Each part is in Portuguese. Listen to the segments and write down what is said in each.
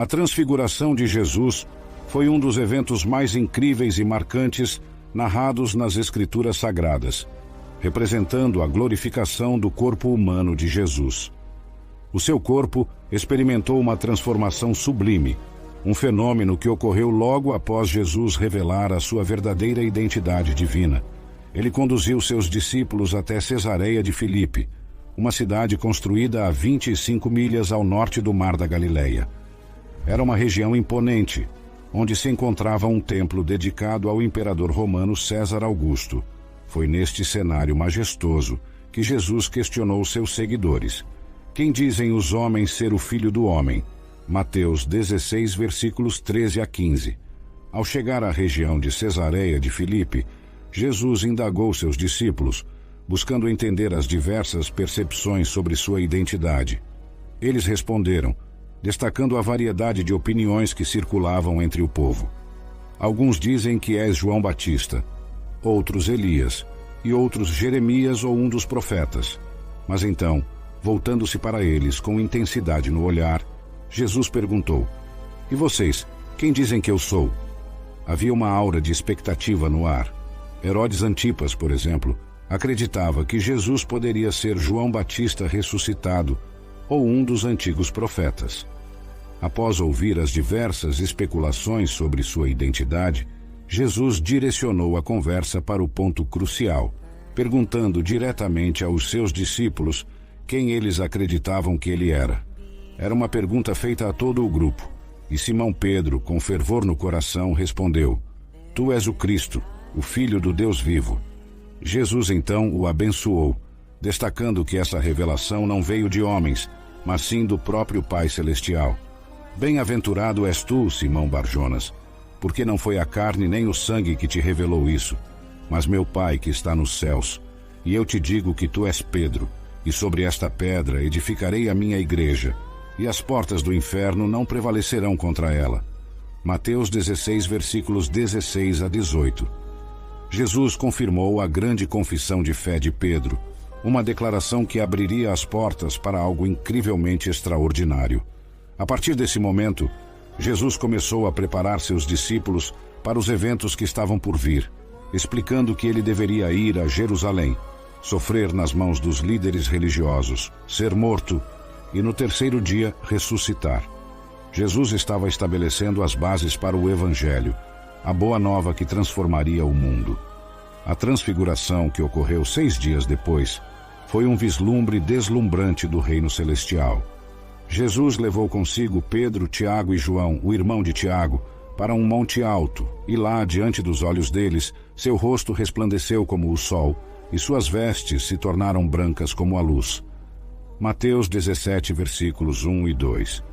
A transfiguração de Jesus foi um dos eventos mais incríveis e marcantes narrados nas Escrituras Sagradas, representando a glorificação do corpo humano de Jesus. O seu corpo experimentou uma transformação sublime, um fenômeno que ocorreu logo após Jesus revelar a sua verdadeira identidade divina. Ele conduziu seus discípulos até Cesareia de Filipe, uma cidade construída a 25 milhas ao norte do Mar da Galileia. Era uma região imponente, onde se encontrava um templo dedicado ao imperador romano César Augusto. Foi neste cenário majestoso que Jesus questionou seus seguidores: quem dizem os homens ser o Filho do Homem? Mateus 16, versículos 13 a 15. Ao chegar à região de Cesareia de Filipe, Jesus indagou seus discípulos, buscando entender as diversas percepções sobre sua identidade. Eles responderam, destacando a variedade de opiniões que circulavam entre o povo. Alguns dizem que és João Batista, outros Elias, e outros Jeremias ou um dos profetas. Mas então, voltando-se para eles com intensidade no olhar, Jesus perguntou: e vocês, quem dizem que eu sou? Havia uma aura de expectativa no ar. Herodes Antipas, por exemplo, acreditava que Jesus poderia ser João Batista ressuscitado ou um dos antigos profetas. Após ouvir as diversas especulações sobre sua identidade, Jesus direcionou a conversa para o ponto crucial, perguntando diretamente aos seus discípulos quem eles acreditavam que ele era. Era uma pergunta feita a todo o grupo, e Simão Pedro, com fervor no coração, respondeu: Tu és o Cristo, o Filho do Deus vivo. Jesus então o abençoou, destacando que essa revelação não veio de homens, mas sim do próprio Pai Celestial. Bem-aventurado és tu, Simão Barjonas, porque não foi a carne nem o sangue que te revelou isso, mas meu Pai que está nos céus. E eu te digo que tu és Pedro, e sobre esta pedra edificarei a minha igreja, e as portas do inferno não prevalecerão contra ela. Mateus 16, versículos 16 a 18. Jesus confirmou a grande confissão de fé de Pedro, uma declaração que abriria as portas para algo incrivelmente extraordinário. A partir desse momento, Jesus começou a preparar seus discípulos para os eventos que estavam por vir, explicando que ele deveria ir a Jerusalém, sofrer nas mãos dos líderes religiosos, ser morto e no terceiro dia ressuscitar. Jesus estava estabelecendo as bases para o Evangelho, a boa nova que transformaria o mundo. A transfiguração, que ocorreu 6 dias depois, foi um vislumbre deslumbrante do reino celestial. Jesus levou consigo Pedro, Tiago e João, o irmão de Tiago, para um monte alto, e lá, diante dos olhos deles, seu rosto resplandeceu como o sol, e suas vestes se tornaram brancas como a luz. Mateus 17, versículos 1 e 2.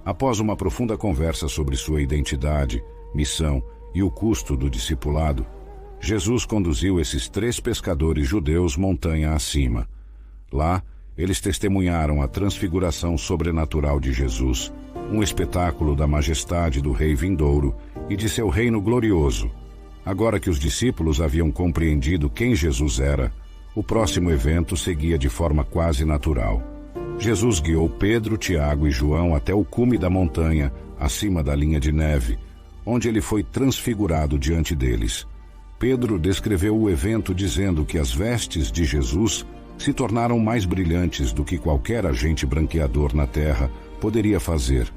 Após uma profunda conversa sobre sua identidade, missão e o custo do discipulado, Jesus conduziu esses 3 pescadores judeus montanha acima. Lá, eles testemunharam a transfiguração sobrenatural de Jesus, um espetáculo da majestade do Rei vindouro e de seu reino glorioso. Agora que os discípulos haviam compreendido quem Jesus era, o próximo evento seguia de forma quase natural. Jesus guiou Pedro, Tiago e João até o cume da montanha, acima da linha de neve, onde ele foi transfigurado diante deles. Pedro descreveu o evento dizendo que as vestes de Jesus se tornaram mais brilhantes do que qualquer agente branqueador na terra poderia fazer.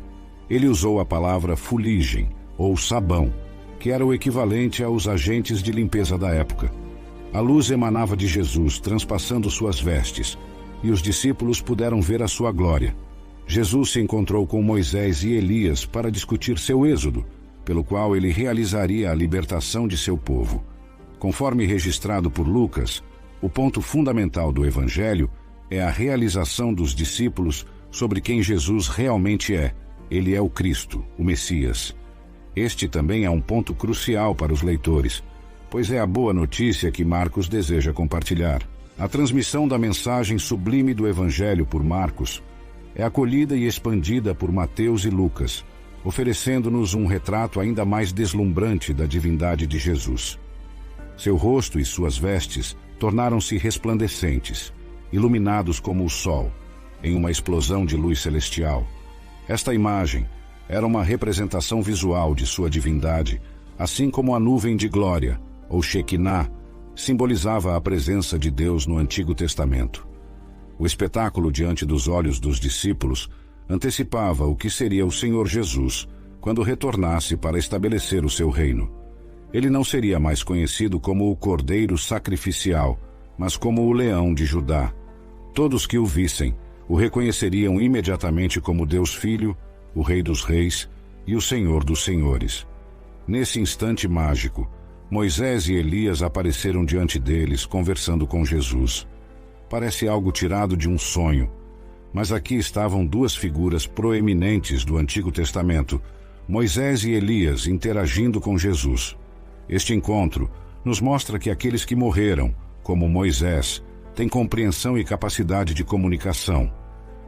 Ele usou a palavra fuligem, ou sabão, que era o equivalente aos agentes de limpeza da época. A luz emanava de Jesus, transpassando suas vestes, e os discípulos puderam ver a sua glória. Jesus se encontrou com Moisés e Elias para discutir seu êxodo, pelo qual ele realizaria a libertação de seu povo. Conforme registrado por Lucas, o ponto fundamental do Evangelho é a realização dos discípulos sobre quem Jesus realmente é. Ele é o Cristo, o Messias. Este também é um ponto crucial para os leitores, pois é a boa notícia que Marcos deseja compartilhar. A transmissão da mensagem sublime do Evangelho por Marcos é acolhida e expandida por Mateus e Lucas, oferecendo-nos um retrato ainda mais deslumbrante da divindade de Jesus. Seu rosto e suas vestes tornaram-se resplandecentes, iluminados como o sol, em uma explosão de luz celestial. Esta imagem, era uma representação visual de sua divindade, assim como a nuvem de glória, ou Shekinah, simbolizava a presença de Deus no Antigo Testamento. O espetáculo diante dos olhos dos discípulos antecipava o que seria o Senhor Jesus quando retornasse para estabelecer o seu reino. Ele não seria mais conhecido como o Cordeiro Sacrificial, mas como o Leão de Judá. Todos que o vissem o reconheceriam imediatamente como Deus Filho, o Rei dos Reis e o Senhor dos Senhores. Nesse instante mágico, Moisés e Elias apareceram diante deles, conversando com Jesus. Parece algo tirado de um sonho, mas aqui estavam duas figuras proeminentes do Antigo Testamento, Moisés e Elias interagindo com Jesus. Este encontro nos mostra que aqueles que morreram, como Moisés, têm compreensão e capacidade de comunicação.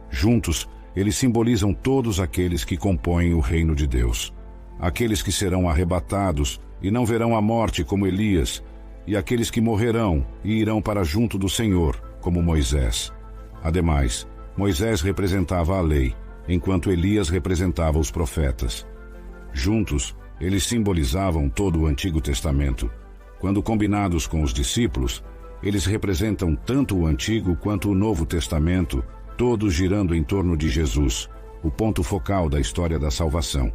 Juntos, eles simbolizam todos aqueles que compõem o reino de Deus. Aqueles que serão arrebatados e não verão a morte como Elias, e aqueles que morrerão e irão para junto do Senhor, como Moisés. Ademais, Moisés representava a lei, enquanto Elias representava os profetas. Juntos, eles simbolizavam todo o Antigo Testamento. Quando combinados com os discípulos, eles representam tanto o Antigo quanto o Novo Testamento, todos girando em torno de Jesus, o ponto focal da história da salvação.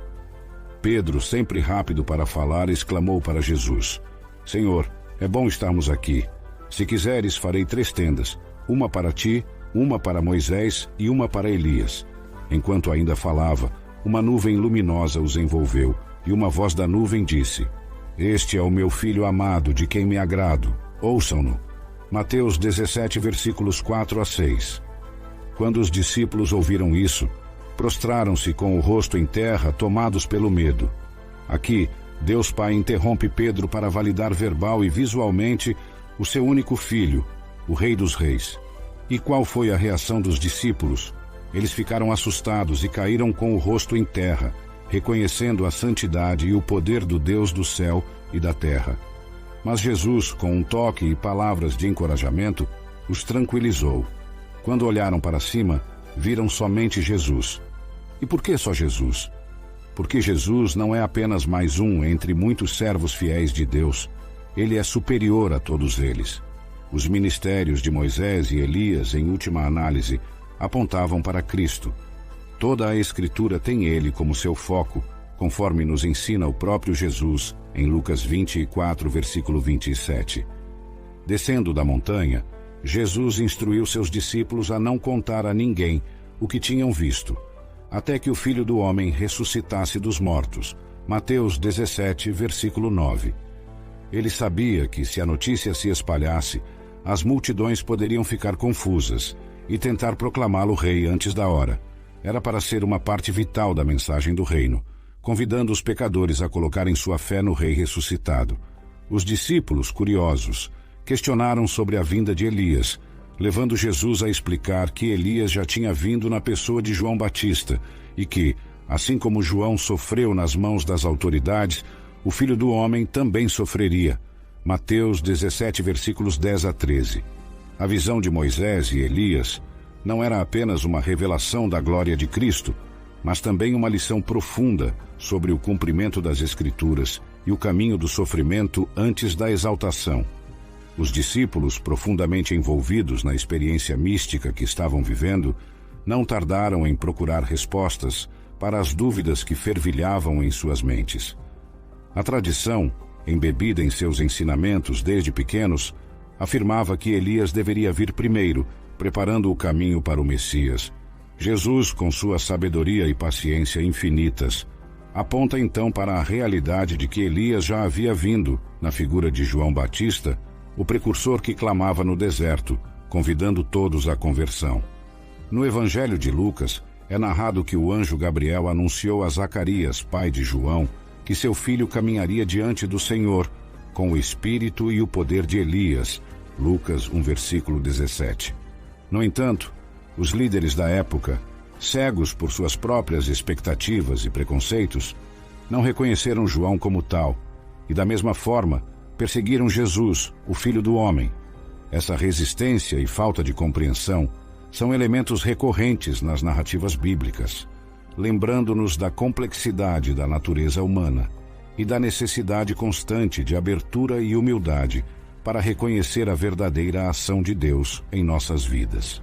Pedro, sempre rápido para falar, exclamou para Jesus: Senhor, é bom estarmos aqui. Se quiseres, farei 3 tendas, uma para ti, uma para Moisés e uma para Elias. Enquanto ainda falava, uma nuvem luminosa os envolveu, e uma voz da nuvem disse: Este é o meu filho amado, de quem me agrado. Ouçam-no. Mateus 17, versículos 4 a 6. Quando os discípulos ouviram isso, prostraram-se com o rosto em terra, tomados pelo medo. Aqui, Deus Pai interrompe Pedro para validar verbal e visualmente o seu único filho, o Rei dos Reis. E qual foi a reação dos discípulos? Eles ficaram assustados e caíram com o rosto em terra, reconhecendo a santidade e o poder do Deus do céu e da terra. Mas Jesus, com um toque e palavras de encorajamento, os tranquilizou. Quando olharam para cima, viram somente Jesus. E por que só Jesus? Porque Jesus não é apenas mais um entre muitos servos fiéis de Deus. Ele é superior a todos eles. Os ministérios de Moisés e Elias, em última análise, apontavam para Cristo. Toda a Escritura tem ele como seu foco, conforme nos ensina o próprio Jesus em Lucas 24, versículo 27. Descendo da montanha, Jesus instruiu seus discípulos a não contar a ninguém o que tinham visto, até que o Filho do Homem ressuscitasse dos mortos. Mateus 17, versículo 9. Ele sabia que, se a notícia se espalhasse, as multidões poderiam ficar confusas e tentar proclamá-lo rei antes da hora. Era para ser uma parte vital da mensagem do reino, convidando os pecadores a colocarem sua fé no rei ressuscitado. Os discípulos, curiosos, questionaram sobre a vinda de Elias, levando Jesus a explicar que Elias já tinha vindo na pessoa de João Batista e que, assim como João sofreu nas mãos das autoridades, o Filho do Homem também sofreria. Mateus 17, versículos 10 a 13. A visão de Moisés e Elias não era apenas uma revelação da glória de Cristo, mas também uma lição profunda sobre o cumprimento das Escrituras e o caminho do sofrimento antes da exaltação. Os discípulos, profundamente envolvidos na experiência mística que estavam vivendo, não tardaram em procurar respostas para as dúvidas que fervilhavam em suas mentes. A tradição, embebida em seus ensinamentos desde pequenos, afirmava que Elias deveria vir primeiro, preparando o caminho para o Messias. Jesus, com sua sabedoria e paciência infinitas, aponta então para a realidade de que Elias já havia vindo, na figura de João Batista, o precursor que clamava no deserto, convidando todos à conversão. No Evangelho de Lucas, é narrado que o anjo Gabriel anunciou a Zacarias, pai de João, que seu filho caminharia diante do Senhor, com o espírito e o poder de Elias. Lucas 1, versículo 17. No entanto, os líderes da época, cegos por suas próprias expectativas e preconceitos, não reconheceram João como tal, e da mesma forma, perseguiram Jesus, o Filho do Homem. Essa resistência e falta de compreensão são elementos recorrentes nas narrativas bíblicas. lembrando-nos da complexidade da natureza humana e da necessidade constante de abertura e humildade para reconhecer a verdadeira ação de Deus em nossas vidas.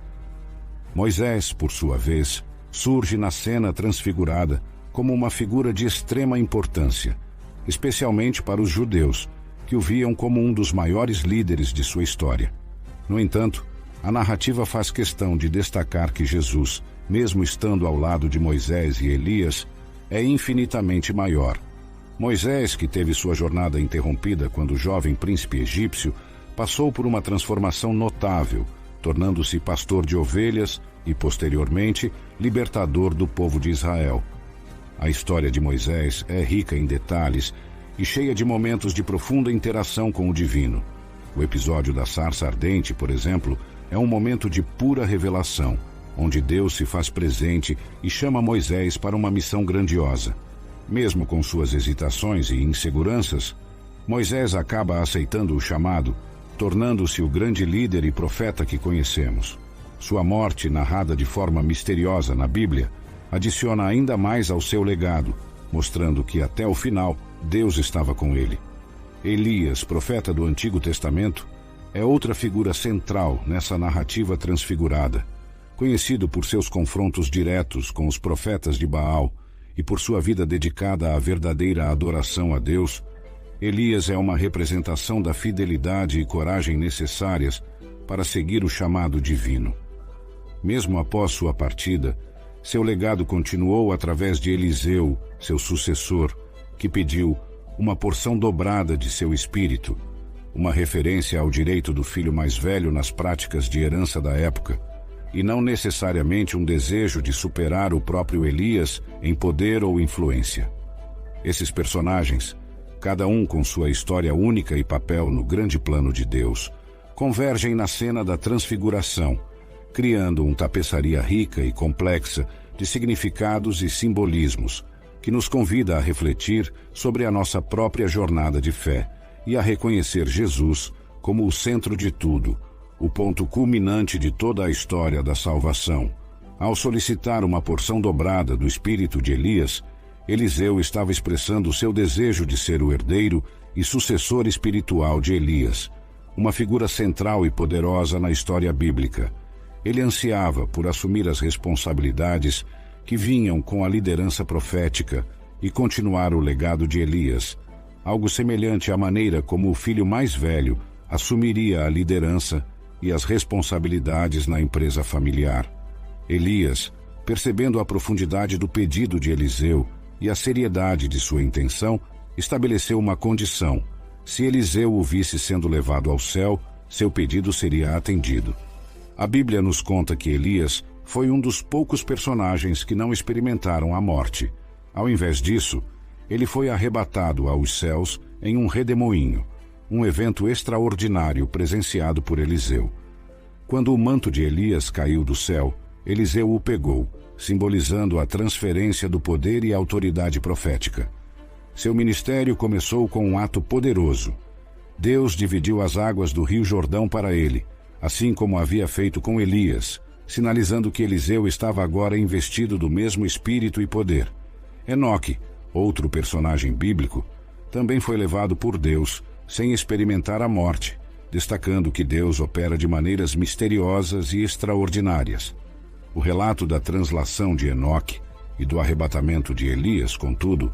Moisés, por sua vez, surge na cena transfigurada como uma figura de extrema importância, especialmente para os judeus, que o viam como um dos maiores líderes de sua história. No entanto, a narrativa faz questão de destacar que Jesus, mesmo estando ao lado de Moisés e Elias, é infinitamente maior. Moisés, que teve sua jornada interrompida quando o jovem príncipe egípcio, passou por uma transformação notável, tornando-se pastor de ovelhas e, posteriormente, libertador do povo de Israel. A história de Moisés é rica em detalhes e cheia de momentos de profunda interação com o divino. O episódio da sarça ardente, por exemplo, é um momento de pura revelação, onde Deus se faz presente e chama Moisés para uma missão grandiosa. Mesmo com suas hesitações e inseguranças, Moisés acaba aceitando o chamado, tornando-se o grande líder e profeta que conhecemos. Sua morte, narrada de forma misteriosa na Bíblia, adiciona ainda mais ao seu legado, mostrando que até o final Deus estava com ele. Elias, profeta do Antigo Testamento, é outra figura central nessa narrativa transfigurada. Conhecido por seus confrontos diretos com os profetas de Baal e por sua vida dedicada à verdadeira adoração a Deus, Elias é uma representação da fidelidade e coragem necessárias para seguir o chamado divino. Mesmo após sua partida, seu legado continuou através de Eliseu, seu sucessor, que pediu uma porção dobrada de seu espírito, uma referência ao direito do filho mais velho nas práticas de herança da época, e não necessariamente um desejo de superar o próprio Elias em poder ou influência. Esses personagens, cada um com sua história única e papel no grande plano de Deus, convergem na cena da transfiguração, criando uma tapeçaria rica e complexa de significados e simbolismos, que nos convida a refletir sobre a nossa própria jornada de fé e a reconhecer Jesus como o centro de tudo, o ponto culminante de toda a história da salvação. Ao solicitar uma porção dobrada do espírito de Elias, Eliseu estava expressando seu desejo de ser o herdeiro e sucessor espiritual de Elias, uma figura central e poderosa na história bíblica. Ele ansiava por assumir as responsabilidades que vinham com a liderança profética e continuar o legado de Elias, algo semelhante à maneira como o filho mais velho assumiria a liderança e as responsabilidades na empresa familiar. Elias, percebendo a profundidade do pedido de Eliseu e a seriedade de sua intenção, estabeleceu uma condição: se Eliseu o visse sendo levado ao céu, seu pedido seria atendido. A Bíblia nos conta que Elias foi um dos poucos personagens que não experimentaram a morte. Ao invés disso, ele foi arrebatado aos céus em um redemoinho, um evento extraordinário presenciado por Eliseu. Quando o manto de Elias caiu do céu, Eliseu o pegou, simbolizando a transferência do poder e autoridade profética. Seu ministério começou com um ato poderoso. Deus dividiu as águas do rio Jordão para ele, assim como havia feito com Elias, sinalizando que Eliseu estava agora investido do mesmo espírito e poder. Enoque, outro personagem bíblico, também foi levado por Deus sem experimentar a morte, destacando que Deus opera de maneiras misteriosas e extraordinárias. O relato da translação de Enoque e do arrebatamento de Elias, contudo,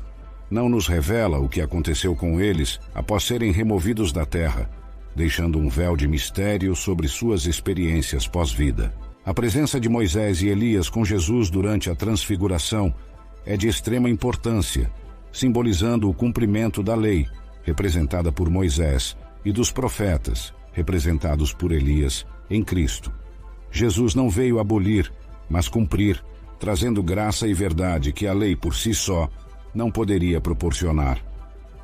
não nos revela o que aconteceu com eles após serem removidos da terra, deixando um véu de mistério sobre suas experiências pós-vida. A presença de Moisés e Elias com Jesus durante a transfiguração é de extrema importância, simbolizando o cumprimento da lei, representada por Moisés, e dos profetas, representados por Elias, em Cristo. Jesus não veio abolir, mas cumprir, trazendo graça e verdade que a lei por si só não poderia proporcionar.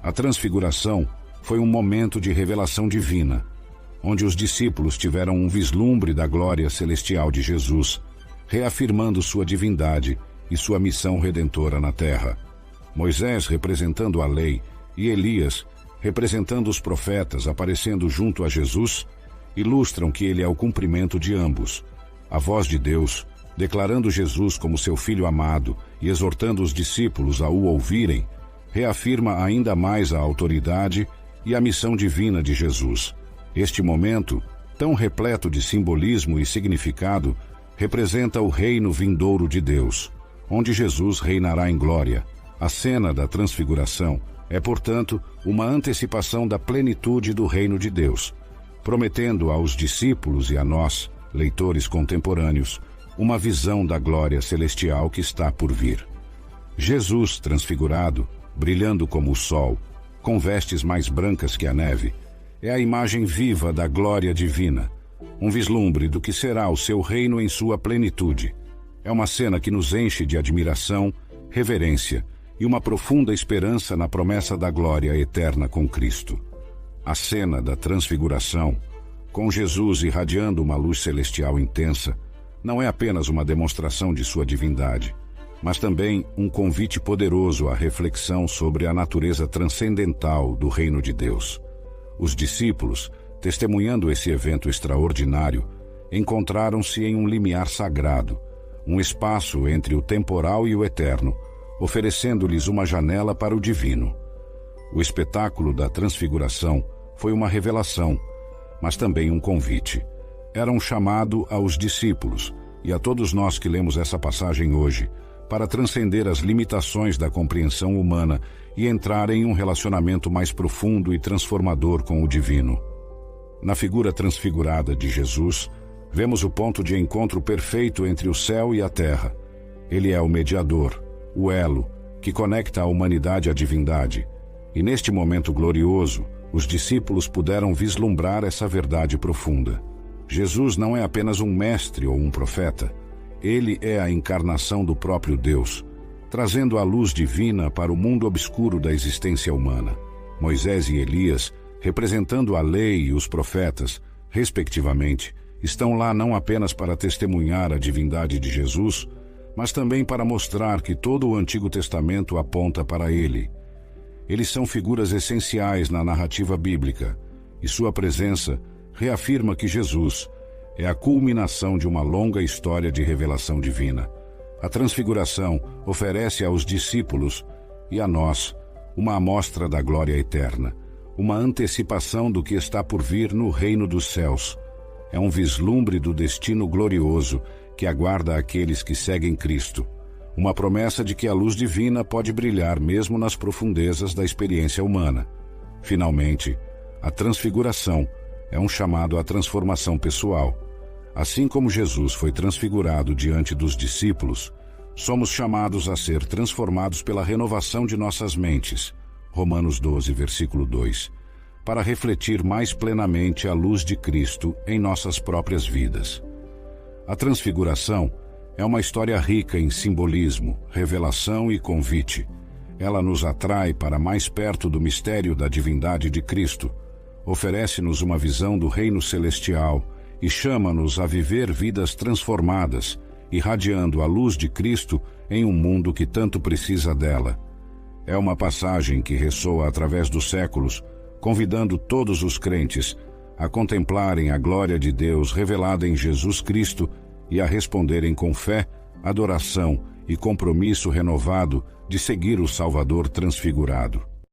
A transfiguração foi um momento de revelação divina, onde os discípulos tiveram um vislumbre da glória celestial de Jesus, reafirmando sua divindade e sua missão redentora na terra. Moisés representando a lei e Elias representando os profetas aparecendo junto a Jesus, ilustram que ele é o cumprimento de ambos, a voz de Deus Declarando Jesus como seu Filho amado e exortando os discípulos a o ouvirem, reafirma ainda mais a autoridade e a missão divina de Jesus. Este momento, tão repleto de simbolismo e significado, representa o reino vindouro de Deus, onde Jesus reinará em glória. A cena da transfiguração é, portanto, uma antecipação da plenitude do reino de Deus, prometendo aos discípulos e a nós, leitores contemporâneos, uma visão da glória celestial que está por vir. Jesus transfigurado, brilhando como o sol, com vestes mais brancas que a neve, é a imagem viva da glória divina, um vislumbre do que será o seu reino em sua plenitude. É uma cena que nos enche de admiração, reverência e uma profunda esperança na promessa da glória eterna com Cristo. A cena da transfiguração, com Jesus irradiando uma luz celestial intensa, não é apenas uma demonstração de sua divindade, mas também um convite poderoso à reflexão sobre a natureza transcendental do reino de Deus. Os discípulos, testemunhando esse evento extraordinário, encontraram-se em um limiar sagrado, um espaço entre o temporal e o eterno, oferecendo-lhes uma janela para o divino. O espetáculo da transfiguração foi uma revelação, mas também um convite. Era um chamado aos discípulos e a todos nós que lemos essa passagem hoje, para transcender as limitações da compreensão humana e entrar em um relacionamento mais profundo e transformador com o divino. Na figura transfigurada de Jesus, vemos o ponto de encontro perfeito entre o céu e a terra. Ele é o mediador, o elo, que conecta a humanidade à divindade. E neste momento glorioso, os discípulos puderam vislumbrar essa verdade profunda. Jesus não é apenas um mestre ou um profeta. Ele é a encarnação do próprio Deus, trazendo a luz divina para o mundo obscuro da existência humana. Moisés e Elias, representando a lei e os profetas, respectivamente, estão lá não apenas para testemunhar a divindade de Jesus, mas também para mostrar que todo o Antigo Testamento aponta para ele. Eles são figuras essenciais na narrativa bíblica, e sua presença reafirma que Jesus é a culminação de uma longa história de revelação divina. A transfiguração oferece aos discípulos e a nós uma amostra da glória eterna, uma antecipação do que está por vir no reino dos céus. É um vislumbre do destino glorioso que aguarda aqueles que seguem Cristo, uma promessa de que a luz divina pode brilhar mesmo nas profundezas da experiência humana. Finalmente, a transfiguração é um chamado à transformação pessoal. Assim como Jesus foi transfigurado diante dos discípulos, somos chamados a ser transformados pela renovação de nossas mentes, Romanos 12, versículo 2, para refletir mais plenamente a luz de Cristo em nossas próprias vidas. A transfiguração é uma história rica em simbolismo, revelação e convite. Ela nos atrai para mais perto do mistério da divindade de Cristo, oferece-nos uma visão do reino celestial e chama-nos a viver vidas transformadas, irradiando a luz de Cristo em um mundo que tanto precisa dela. É uma passagem que ressoa através dos séculos, convidando todos os crentes a contemplarem a glória de Deus revelada em Jesus Cristo e a responderem com fé, adoração e compromisso renovado de seguir o Salvador transfigurado.